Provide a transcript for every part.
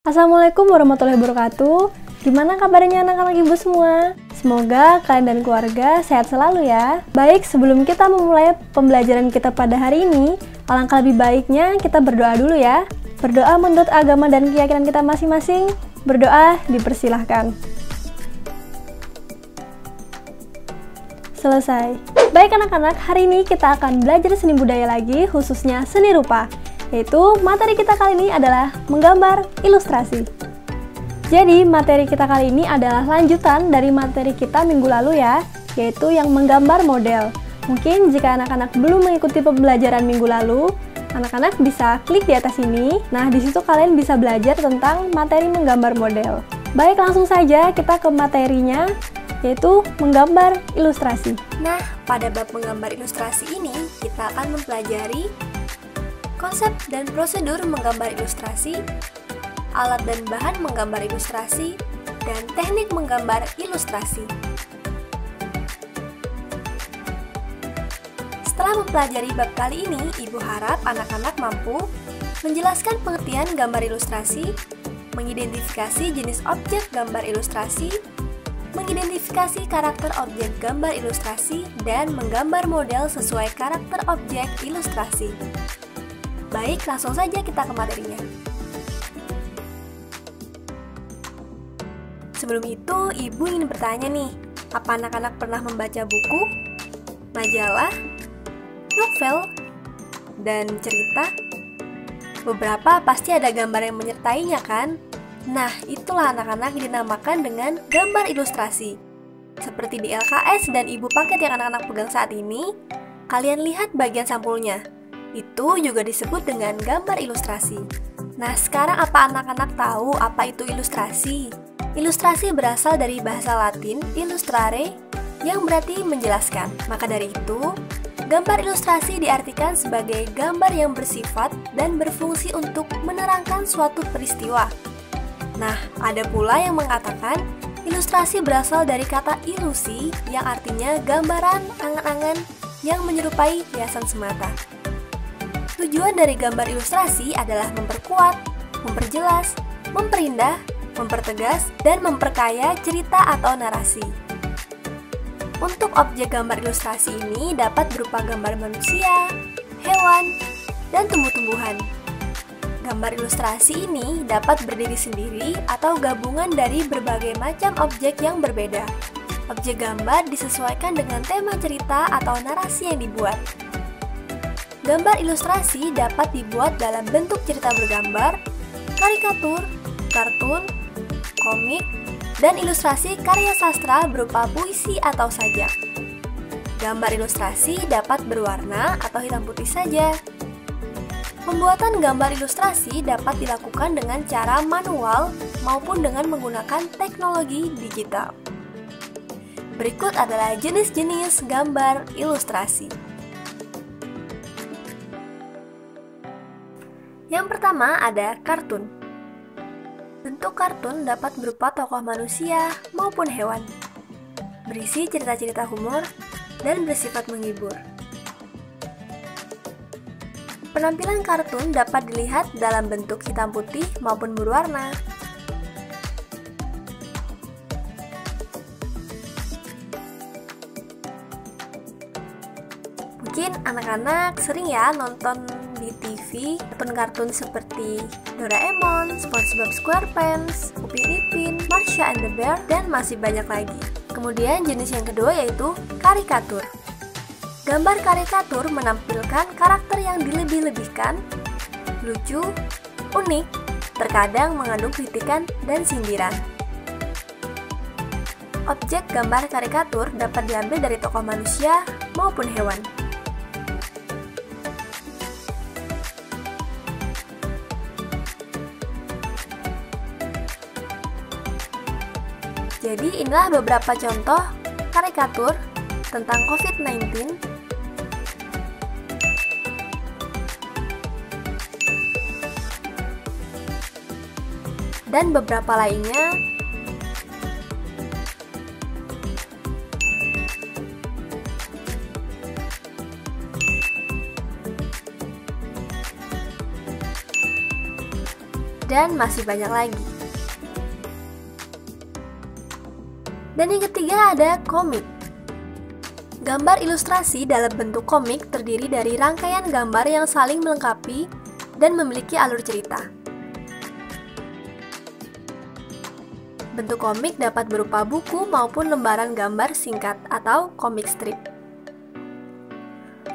Assalamualaikum warahmatullahi wabarakatuh. Gimana kabarnya anak-anak ibu semua? Semoga kalian dan keluarga sehat selalu ya. Baik, sebelum kita memulai pembelajaran kita pada hari ini, alangkah lebih baiknya kita berdoa dulu ya. Berdoa menurut agama dan keyakinan kita masing-masing. Berdoa dipersilahkan. Selesai. Baik anak-anak, hari ini kita akan belajar seni budaya lagi, khususnya seni rupa. Yaitu materi kita kali ini adalah menggambar ilustrasi. Jadi materi kita kali ini adalah lanjutan dari materi kita minggu lalu ya, yaitu yang menggambar model. Mungkin jika anak-anak belum mengikuti pembelajaran minggu lalu, anak-anak bisa klik di atas ini. Nah, di situ kalian bisa belajar tentang materi menggambar model. Baik, langsung saja kita ke materinya, yaitu menggambar ilustrasi. Nah, pada bab menggambar ilustrasi ini, kita akan mempelajari konsep dan prosedur menggambar ilustrasi, alat dan bahan menggambar ilustrasi, dan teknik menggambar ilustrasi. Setelah mempelajari bab kali ini, Ibu harap anak-anak mampu menjelaskan pengertian gambar ilustrasi, mengidentifikasi jenis objek gambar ilustrasi, mengidentifikasi karakter objek gambar ilustrasi, dan menggambar model sesuai karakter objek ilustrasi. Baik, langsung saja kita ke materinya. Sebelum itu, Ibu ingin bertanya nih, apa anak-anak pernah membaca buku, majalah, novel, dan cerita? Beberapa pasti ada gambar yang menyertainya kan? Nah, itulah anak-anak yang dinamakan dengan gambar ilustrasi. Seperti di LKS dan Ibu paket yang anak-anak pegang saat ini, kalian lihat bagian sampulnya. Itu juga disebut dengan gambar ilustrasi. Nah, sekarang apa anak-anak tahu apa itu ilustrasi? Ilustrasi berasal dari bahasa Latin illustrare, yang berarti menjelaskan. Maka dari itu, gambar ilustrasi diartikan sebagai gambar yang bersifat dan berfungsi untuk menerangkan suatu peristiwa. Nah, ada pula yang mengatakan ilustrasi berasal dari kata ilusi, yang artinya gambaran angan-angan yang menyerupai hiasan semata. Tujuan dari gambar ilustrasi adalah memperkuat, memperjelas, memperindah, mempertegas, dan memperkaya cerita atau narasi. Untuk objek gambar ilustrasi ini dapat berupa gambar manusia, hewan, dan tumbuh-tumbuhan. Gambar ilustrasi ini dapat berdiri sendiri atau gabungan dari berbagai macam objek yang berbeda. Objek gambar disesuaikan dengan tema cerita atau narasi yang dibuat. Gambar ilustrasi dapat dibuat dalam bentuk cerita bergambar, karikatur, kartun, komik, dan ilustrasi karya sastra berupa puisi atau sajak. Gambar ilustrasi dapat berwarna atau hitam putih saja. Pembuatan gambar ilustrasi dapat dilakukan dengan cara manual maupun dengan menggunakan teknologi digital. Berikut adalah jenis-jenis gambar ilustrasi. Yang pertama ada kartun. Bentuk kartun dapat berupa tokoh manusia maupun hewan, berisi cerita-cerita humor dan bersifat menghibur. Penampilan kartun dapat dilihat dalam bentuk hitam putih maupun berwarna. Mungkin anak-anak sering ya nonton di TV kartun-kartun seperti Doraemon, SpongeBob SquarePants, Upin Ipin, Marsha and the Bear, dan masih banyak lagi. Kemudian jenis yang kedua yaitu karikatur. Gambar karikatur menampilkan karakter yang dilebih-lebihkan, lucu, unik, terkadang mengandung kritikan dan sindiran. Objek gambar karikatur dapat diambil dari tokoh manusia maupun hewan. Jadi inilah beberapa contoh karikatur tentang COVID-19 dan beberapa lainnya. dan masih banyak lagi. Dan yang ketiga ada komik. Gambar ilustrasi dalam bentuk komik terdiri dari rangkaian gambar yang saling melengkapi dan memiliki alur cerita. Bentuk komik dapat berupa buku maupun lembaran gambar singkat atau komik strip.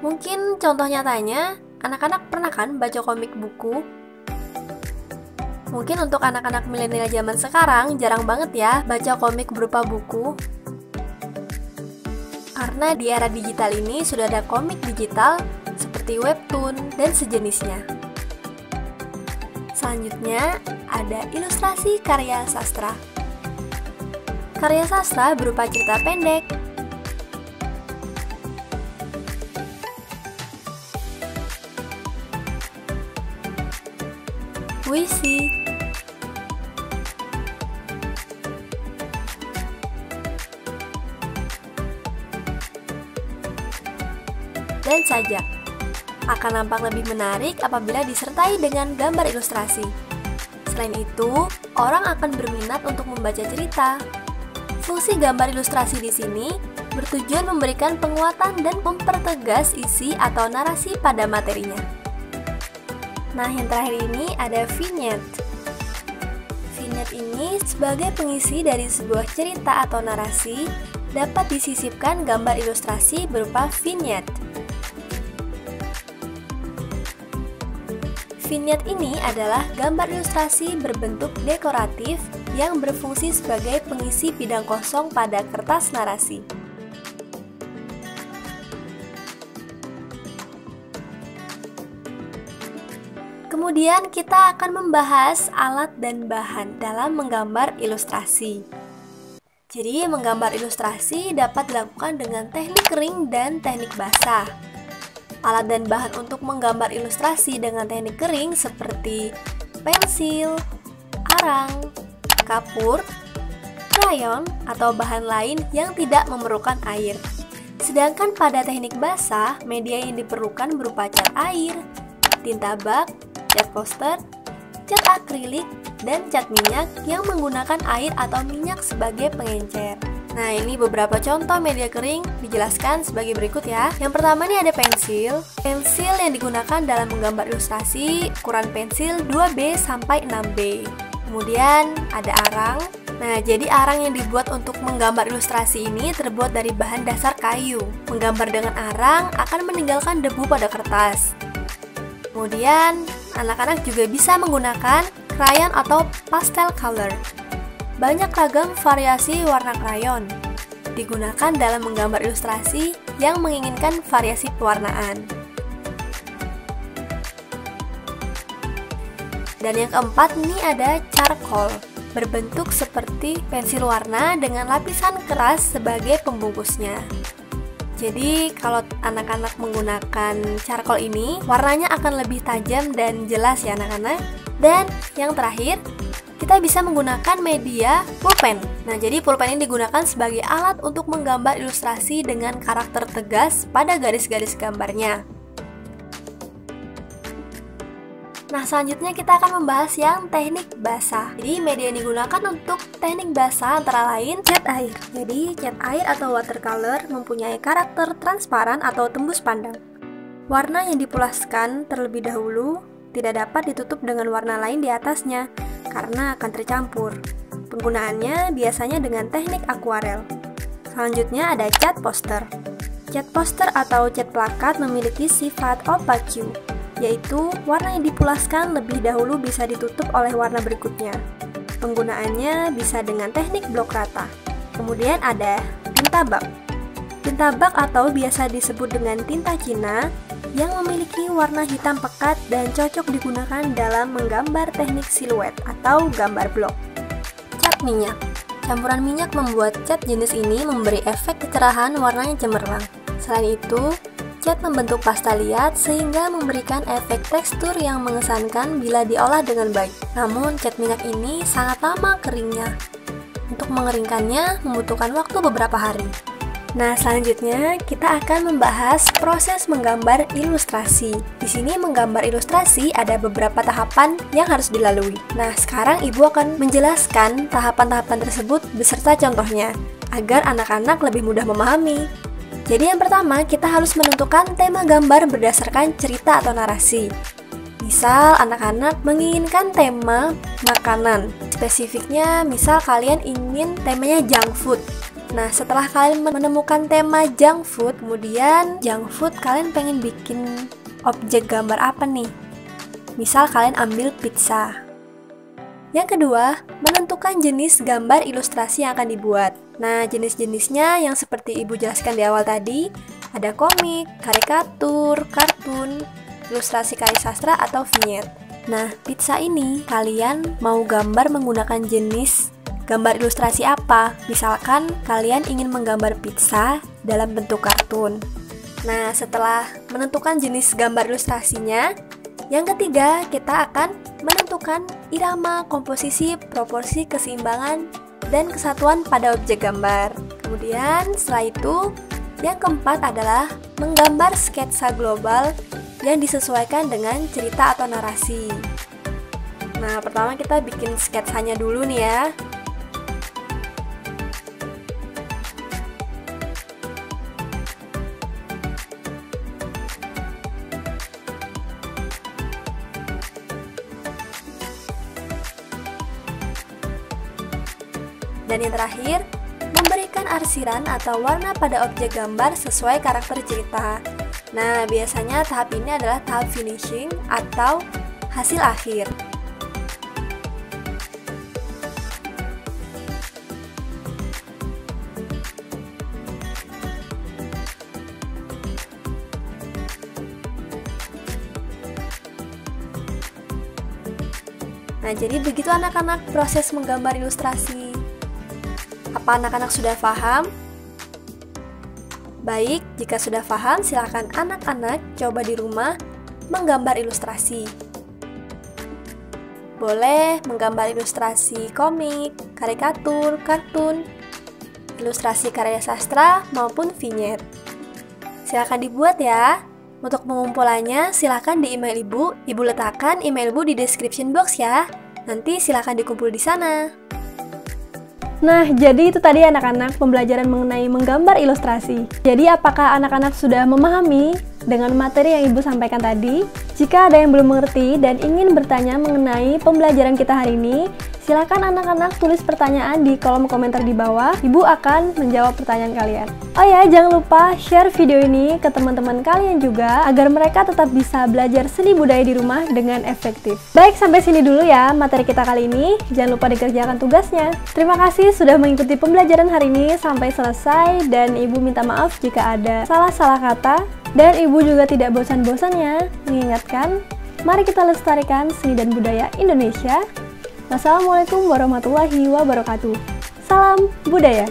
Mungkin contoh nyatanya, anak-anak pernah kan baca komik buku? Mungkin untuk anak-anak milenial zaman sekarang jarang banget ya baca komik berupa buku. Karena di era digital ini sudah ada komik digital seperti webtoon dan sejenisnya. Selanjutnya ada ilustrasi karya sastra. Karya sastra berupa cerita pendek, puisi, dan sajak. Akan nampak lebih menarik apabila disertai dengan gambar ilustrasi. Selain itu, orang akan berminat untuk membaca cerita. Fungsi gambar ilustrasi di sini bertujuan memberikan penguatan dan mempertegas isi atau narasi pada materinya. Nah, yang terakhir ini ada vignette. Vignette ini sebagai pengisi dari sebuah cerita atau narasi dapat disisipkan gambar ilustrasi berupa vignette. Vignette ini adalah gambar ilustrasi berbentuk dekoratif yang berfungsi sebagai pengisi bidang kosong pada kertas narasi. Kemudian kita akan membahas alat dan bahan dalam menggambar ilustrasi. Jadi, menggambar ilustrasi dapat dilakukan dengan teknik kering dan teknik basah. Alat dan bahan untuk menggambar ilustrasi dengan teknik kering seperti pensil, arang, kapur, krayon, atau bahan lain yang tidak memerlukan air. Sedangkan pada teknik basah, media yang diperlukan berupa cat air, tinta bak, cat poster, cat akrilik, dan cat minyak yang menggunakan air atau minyak sebagai pengencer. Nah, ini beberapa contoh media kering dijelaskan sebagai berikut ya. Yang pertama ini ada pensil. Pensil yang digunakan dalam menggambar ilustrasi, ukuran pensil 2B sampai 6B. Kemudian ada arang. Nah, jadi arang yang dibuat untuk menggambar ilustrasi ini terbuat dari bahan dasar kayu. Menggambar dengan arang akan meninggalkan debu pada kertas. Kemudian, anak-anak juga bisa menggunakan krayon atau pastel color. Banyak ragam variasi warna krayon digunakan dalam menggambar ilustrasi yang menginginkan variasi pewarnaan. Dan yang keempat ini ada charcoal, berbentuk seperti pensil warna dengan lapisan keras sebagai pembungkusnya. Jadi kalau anak-anak menggunakan charcoal ini, warnanya akan lebih tajam dan jelas ya anak-anak. Dan yang terakhir, kita bisa menggunakan media pulpen. Nah, jadi pulpen ini digunakan sebagai alat untuk menggambar ilustrasi dengan karakter tegas pada garis-garis gambarnya. Nah, selanjutnya kita akan membahas yang teknik basah. Jadi, media yang digunakan untuk teknik basah antara lain cat air. Jadi, cat air atau watercolor mempunyai karakter transparan atau tembus pandang. Warna yang dipulaskan terlebih dahulu tidak dapat ditutup dengan warna lain di atasnya karena akan tercampur. Penggunaannya biasanya dengan teknik akuarel. Selanjutnya ada cat poster. Cat poster atau cat plakat memiliki sifat opaque, yaitu warna yang dipulaskan lebih dahulu bisa ditutup oleh warna berikutnya. Penggunaannya bisa dengan teknik blok rata. Kemudian ada tinta bak. Tinta bak atau biasa disebut dengan tinta Cina yang memiliki warna hitam pekat dan cocok digunakan dalam menggambar teknik siluet atau gambar blok. Cat minyak. Campuran minyak membuat cat jenis ini memberi efek kecerahan warna yang cemerlang. Selain itu, cat membentuk pasta liat sehingga memberikan efek tekstur yang mengesankan bila diolah dengan baik. Namun, cat minyak ini sangat lama keringnya. Untuk mengeringkannya membutuhkan waktu beberapa hari. Nah, selanjutnya kita akan membahas proses menggambar ilustrasi. Di sini menggambar ilustrasi ada beberapa tahapan yang harus dilalui. Nah, sekarang Ibu akan menjelaskan tahapan-tahapan tersebut beserta contohnya, agar anak-anak lebih mudah memahami. Jadi yang pertama, kita harus menentukan tema gambar berdasarkan cerita atau narasi. Misal, anak-anak menginginkan tema makanan. Spesifiknya, misal kalian ingin temanya junk food. Nah, setelah kalian menemukan tema junk food, kemudian junk food kalian pengen bikin objek gambar apa nih? Misal kalian ambil pizza. Yang kedua, menentukan jenis gambar ilustrasi yang akan dibuat. Nah, jenis-jenisnya yang seperti Ibu jelaskan di awal tadi, ada komik, karikatur, kartun, ilustrasi karya sastra, atau vignette. Nah, pizza ini kalian mau gambar menggunakan jenis gambar ilustrasi apa? Misalkan kalian ingin menggambar pizza dalam bentuk kartun. Nah, setelah menentukan jenis gambar ilustrasinya, yang ketiga kita akan menentukan irama, komposisi, proporsi, keseimbangan, dan kesatuan pada objek gambar. Kemudian setelah itu, yang keempat adalah menggambar sketsa global yang disesuaikan dengan cerita atau narasi. Nah, pertama kita bikin sketsanya dulu nih ya. Dan yang terakhir, memberikan arsiran atau warna pada objek gambar sesuai karakter cerita. Nah, biasanya tahap ini adalah tahap finishing atau hasil akhir. Nah, jadi begitu anak-anak proses menggambar ilustrasi. Apa anak-anak sudah paham? Baik, jika sudah paham, silakan anak-anak coba di rumah menggambar ilustrasi. Boleh menggambar ilustrasi komik, karikatur, kartun, ilustrasi karya sastra, maupun vignette. Silakan dibuat ya. Untuk pengumpulannya, silakan di email Ibu letakkan email Ibu di description box ya. Nanti silakan dikumpul di sana. Nah, jadi itu tadi anak-anak pembelajaran mengenai menggambar ilustrasi. Jadi apakah anak-anak sudah memahami dengan materi yang Ibu sampaikan tadi? Jika ada yang belum mengerti dan ingin bertanya mengenai pembelajaran kita hari ini, silakan anak-anak tulis pertanyaan di kolom komentar di bawah. Ibu akan menjawab pertanyaan kalian. Oh ya, jangan lupa share video ini ke teman-teman kalian juga agar mereka tetap bisa belajar seni budaya di rumah dengan efektif. Baik, sampai sini dulu ya materi kita kali ini. Jangan lupa dikerjakan tugasnya. Terima kasih sudah mengikuti pembelajaran hari ini sampai selesai, dan Ibu minta maaf jika ada salah-salah kata. Dan Ibu juga tidak bosan-bosannya mengingatkan, mari kita lestarikan seni dan budaya Indonesia. Wassalamualaikum warahmatullahi wabarakatuh. Salam budaya.